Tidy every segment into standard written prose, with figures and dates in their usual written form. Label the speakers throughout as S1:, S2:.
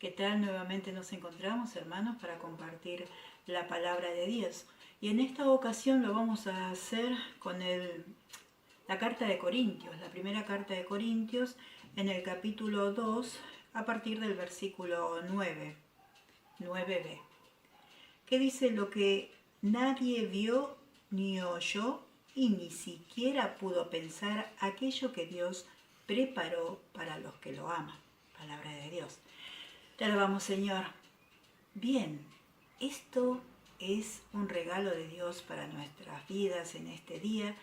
S1: ¿Qué tal? Nuevamente nos encontramos, hermanos, para compartir la palabra de Dios. Y en esta ocasión lo vamos a hacer con la carta de Corintios, la primera carta de Corintios, en el capítulo 2, a partir del versículo 9b, que dice: lo que nadie vio ni oyó y ni siquiera pudo pensar aquello que Dios preparó para los que lo aman. Palabra de Dios. Te alabamos, Señor. Bien, esto es un regalo de Dios para nuestras vidas en este día,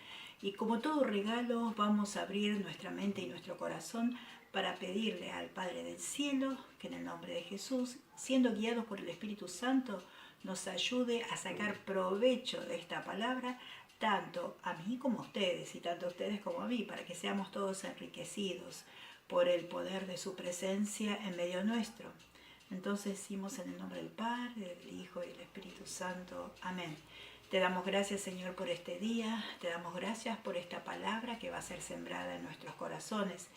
S1: y como todo regalo vamos a abrir nuestra mente y nuestro corazón para pedirle al Padre del Cielo que en el nombre de Jesús, siendo guiados por el Espíritu Santo, nos ayude a sacar provecho de esta palabra, tanto a mí como a ustedes, y tanto a ustedes como a mí, para que seamos todos enriquecidos por el poder de su presencia en medio nuestro. Entonces decimos en el nombre del Padre, del Hijo y del Espíritu Santo. Amén. Te damos gracias, Señor, por este día. Te damos gracias por esta palabra que va a ser sembrada en nuestros corazones.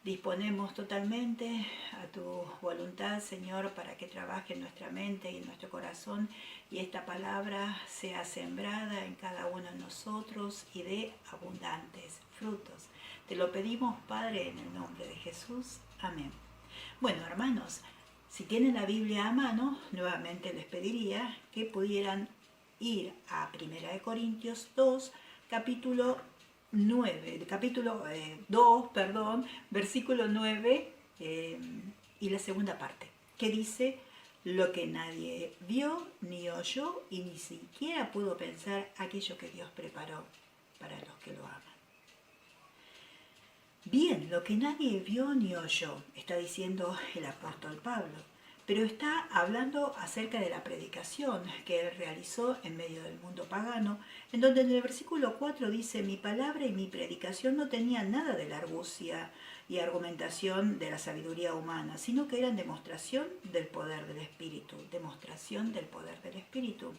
S1: Disponemos totalmente a tu voluntad, Señor, para que trabaje en nuestra mente y en nuestro corazón, y esta palabra sea sembrada en cada uno de nosotros y dé abundantes frutos. Te lo pedimos, Padre, en el nombre de Jesús. Amén. Bueno, hermanos, si tienen la Biblia a mano, nuevamente les pediría que pudieran ir a 1 Corintios 2, capítulo 2, versículo 9, y la segunda parte, que dice: lo que nadie vio ni oyó y ni siquiera pudo pensar aquello que Dios preparó para los que lo aman. Bien, lo que nadie vio ni oyó, está diciendo el apóstol Pablo, pero está hablando acerca de la predicación que él realizó en medio del mundo pagano, en donde en el versículo 4 dice: mi palabra y mi predicación no tenían nada de la argucia y argumentación de la sabiduría humana, sino que eran demostración del poder del Espíritu, demostración del poder del Espíritu.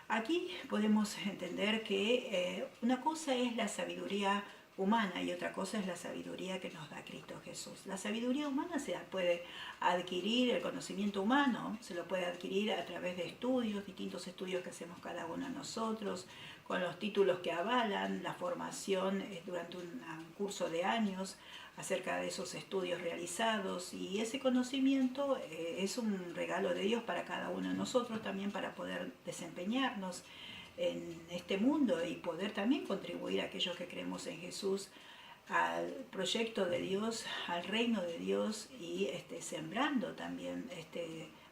S1: Aquí podemos entender que una cosa es la sabiduría humana y otra cosa es la sabiduría que nos da Cristo Jesús. La sabiduría humana se puede adquirir, el conocimiento humano se lo puede adquirir a través de estudios, distintos estudios que hacemos cada uno de nosotros, con los títulos que avalan la formación durante un curso de años acerca de esos estudios realizados, y ese conocimiento es un regalo de Dios para cada uno de nosotros, también para poder desempeñarnos en este mundo y poder también contribuir a aquellos que creemos en Jesús al proyecto de Dios, al reino de Dios, y sembrando también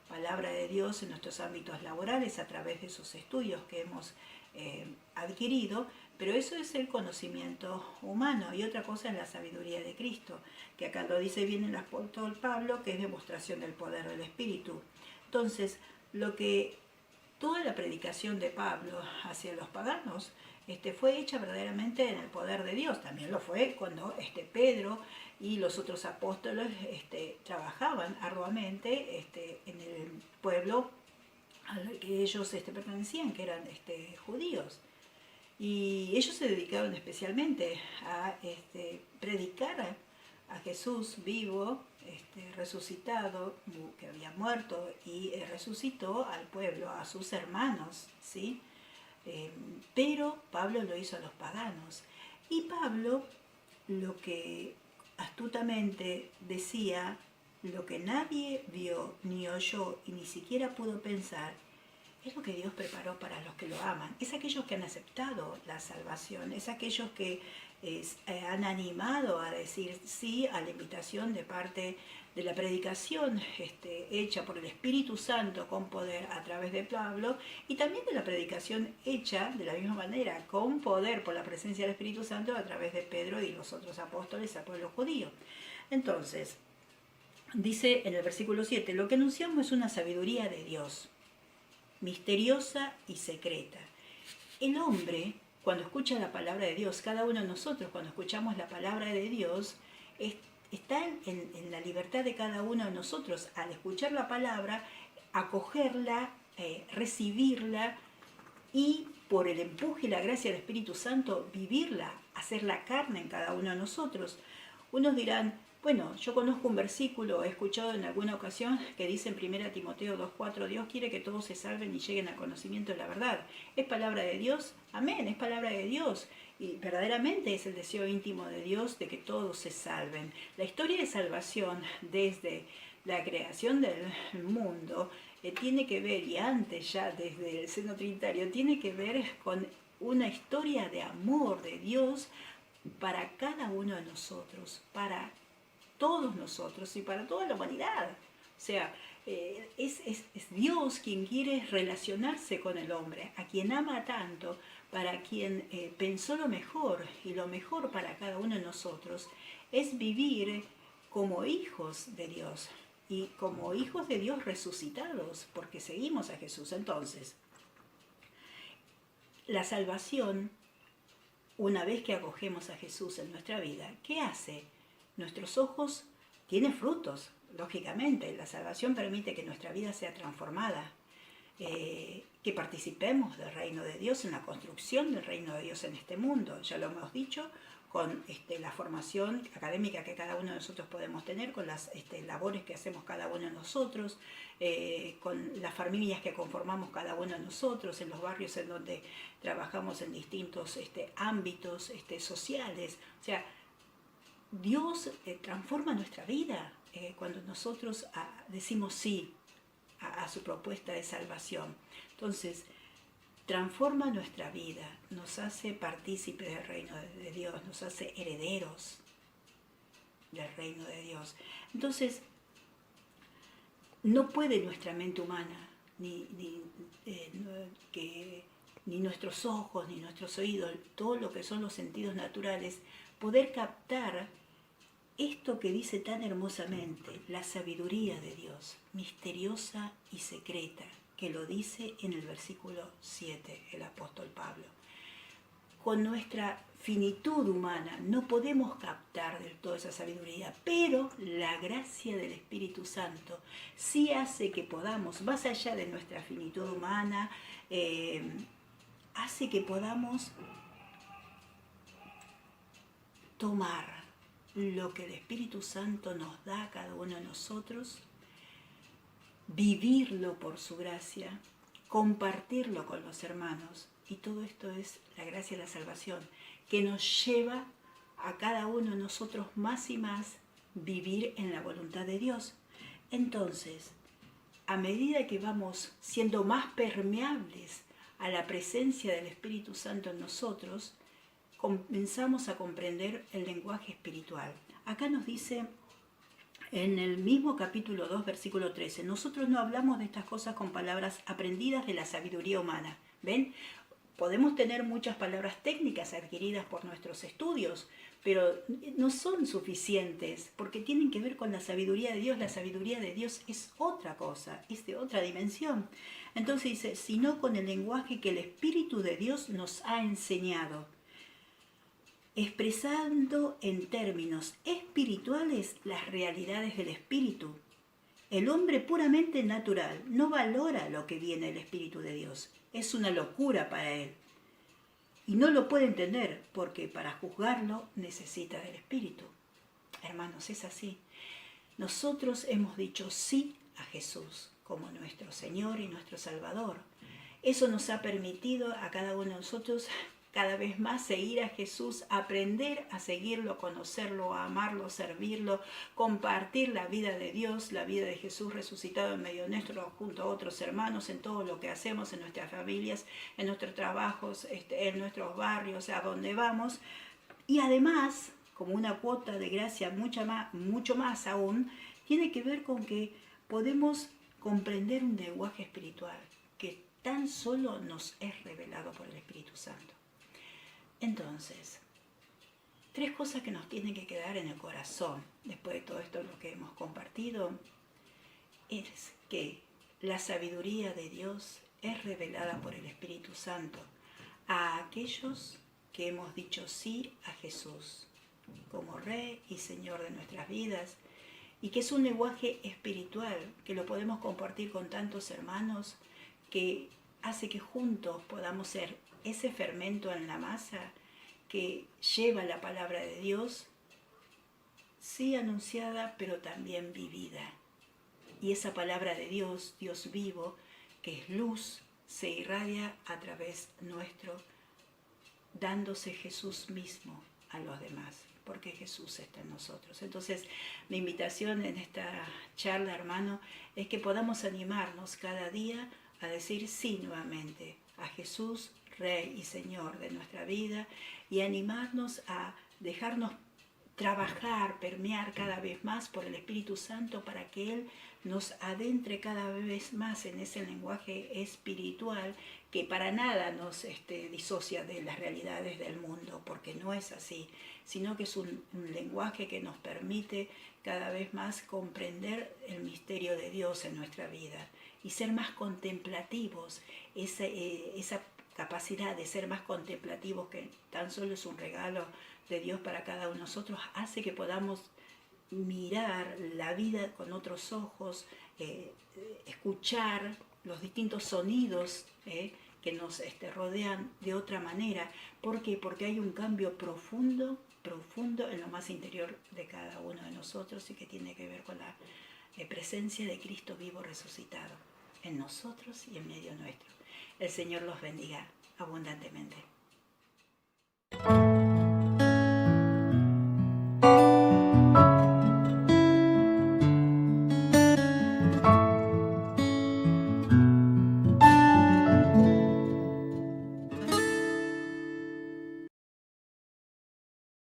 S1: palabra de Dios en nuestros ámbitos laborales a través de esos estudios que hemos adquirido. Pero eso es el conocimiento humano, y otra cosa es la sabiduría de Cristo, que acá lo dice bien el apóstol Pablo, que es demostración del poder del Espíritu. Entonces, toda la predicación de Pablo hacia los paganos fue hecha verdaderamente en el poder de Dios. También lo fue cuando Pedro y los otros apóstoles trabajaban arduamente en el pueblo al que ellos pertenecían, que eran judíos. Y ellos se dedicaron especialmente a predicar a Jesús vivo, resucitado, que había muerto y resucitó al pueblo, a sus hermanos, ¿sí? Pero Pablo lo hizo a los paganos. Y Pablo, lo que astutamente decía: lo que nadie vio ni oyó y ni siquiera pudo pensar, es lo que Dios preparó para los que lo aman. Es aquellos que han aceptado la salvación, es aquellos que han animado a decir sí a la invitación de parte de la predicación hecha por el Espíritu Santo con poder a través de Pablo, y también de la predicación hecha de la misma manera con poder por la presencia del Espíritu Santo a través de Pedro y los otros apóstoles al pueblo judío. Entonces, dice en el versículo 7: lo que anunciamos es una sabiduría de Dios, misteriosa y secreta. El hombre, cuando escucha la palabra de Dios, cada uno de nosotros cuando escuchamos la palabra de Dios, está en la libertad de cada uno de nosotros al escuchar la palabra, acogerla, recibirla, y por el empuje y la gracia del Espíritu Santo vivirla, hacerla carne en cada uno de nosotros. Unos dirán: Bueno, yo conozco un versículo, he escuchado en alguna ocasión que dice en 1 Timoteo 2:4, Dios quiere que todos se salven y lleguen al conocimiento de la verdad. ¿Es palabra de Dios? Amén, es palabra de Dios. Y verdaderamente es el deseo íntimo de Dios de que todos se salven. La historia de salvación desde la creación del mundo tiene que ver, y antes ya desde el seno trinitario, tiene que ver con una historia de amor de Dios para cada uno de nosotros, para todos nosotros y para toda la humanidad. O sea, es Dios quien quiere relacionarse con el hombre, a quien ama tanto, para quien pensó lo mejor, y lo mejor para cada uno de nosotros es vivir como hijos de Dios, y como hijos de Dios resucitados, porque seguimos a Jesús. Entonces, la salvación, una vez que acogemos a Jesús en nuestra vida, ¿qué hace? Nuestros ojos tienen frutos, lógicamente. La salvación permite que nuestra vida sea transformada, que participemos del reino de Dios, en la construcción del reino de Dios en este mundo. Ya lo hemos dicho, con la formación académica que cada uno de nosotros podemos tener, con las labores que hacemos cada uno de nosotros, con las familias que conformamos cada uno de nosotros, en los barrios en donde trabajamos en distintos ámbitos sociales. O sea, Dios transforma nuestra vida cuando nosotros decimos sí a su propuesta de salvación. Entonces, transforma nuestra vida, nos hace partícipes del reino de Dios, nos hace herederos del reino de Dios. Entonces, no puede nuestra mente humana, ni nuestros ojos, ni nuestros oídos, todo lo que son los sentidos naturales, poder captar esto que dice tan hermosamente, la sabiduría de Dios, misteriosa y secreta, que lo dice en el versículo 7 el apóstol Pablo. Con nuestra finitud humana no podemos captar del todo esa sabiduría, pero la gracia del Espíritu Santo sí hace que podamos, más allá de nuestra finitud humana, hace que podamos tomar lo que el Espíritu Santo nos da a cada uno de nosotros, vivirlo por su gracia, compartirlo con los hermanos. Y todo esto es la gracia de la salvación, que nos lleva a cada uno de nosotros más y más vivir en la voluntad de Dios. Entonces, a medida que vamos siendo más permeables a la presencia del Espíritu Santo en nosotros, comenzamos a comprender el lenguaje espiritual. Acá nos dice en el mismo capítulo 2, versículo 13, nosotros no hablamos de estas cosas con palabras aprendidas de la sabiduría humana. ¿Ven? Podemos tener muchas palabras técnicas adquiridas por nuestros estudios, pero no son suficientes porque tienen que ver con la sabiduría de Dios. La sabiduría de Dios es otra cosa, es de otra dimensión. Entonces dice, sino con el lenguaje que el Espíritu de Dios nos ha enseñado, expresando en términos espirituales las realidades del espíritu. El hombre puramente natural no valora lo que viene del Espíritu de Dios. Es una locura para él. Y no lo puede entender porque para juzgarlo necesita del Espíritu. Hermanos, es así. Nosotros hemos dicho sí a Jesús como nuestro Señor y nuestro Salvador. Eso nos ha permitido a cada uno de nosotros cada vez más seguir a Jesús, aprender a seguirlo, conocerlo, a amarlo, servirlo, compartir la vida de Dios, la vida de Jesús resucitado en medio nuestro, junto a otros hermanos, en todo lo que hacemos, en nuestras familias, en nuestros trabajos, en nuestros barrios, a donde vamos. Y además, como una cuota de gracia mucho más aún, tiene que ver con que podemos comprender un lenguaje espiritual que tan solo nos es revelado por el Espíritu Santo. Entonces, 3 cosas que nos tienen que quedar en el corazón después de todo esto lo que hemos compartido es que la sabiduría de Dios es revelada por el Espíritu Santo a aquellos que hemos dicho sí a Jesús como Rey y Señor de nuestras vidas, y que es un lenguaje espiritual que lo podemos compartir con tantos hermanos, que hace que juntos podamos ser ese fermento en la masa que lleva la palabra de Dios sí anunciada, pero también vivida. Y esa palabra de Dios, Dios vivo, que es luz, se irradia a través nuestro, dándose Jesús mismo a los demás, porque Jesús está en nosotros. Entonces, mi invitación en esta charla, hermano, es que podamos animarnos cada día a decir sí nuevamente a Jesús, Rey y Señor de nuestra vida, y animarnos a dejarnos trabajar, permear cada vez más por el Espíritu Santo para que Él nos adentre cada vez más en ese lenguaje espiritual que para nada nos disocia de las realidades del mundo, porque no es así, sino que es un lenguaje que nos permite cada vez más comprender el misterio de Dios en nuestra vida y ser más contemplativos. Esa capacidad de ser más contemplativos, que tan solo es un regalo de Dios para cada uno de nosotros, hace que podamos mirar la vida con otros ojos, escuchar los distintos sonidos que nos rodean de otra manera. ¿Por qué? Porque hay un cambio profundo, profundo en lo más interior de cada uno de nosotros y que tiene que ver con la presencia de Cristo vivo resucitado en nosotros y en medio nuestro. El Señor los bendiga abundantemente.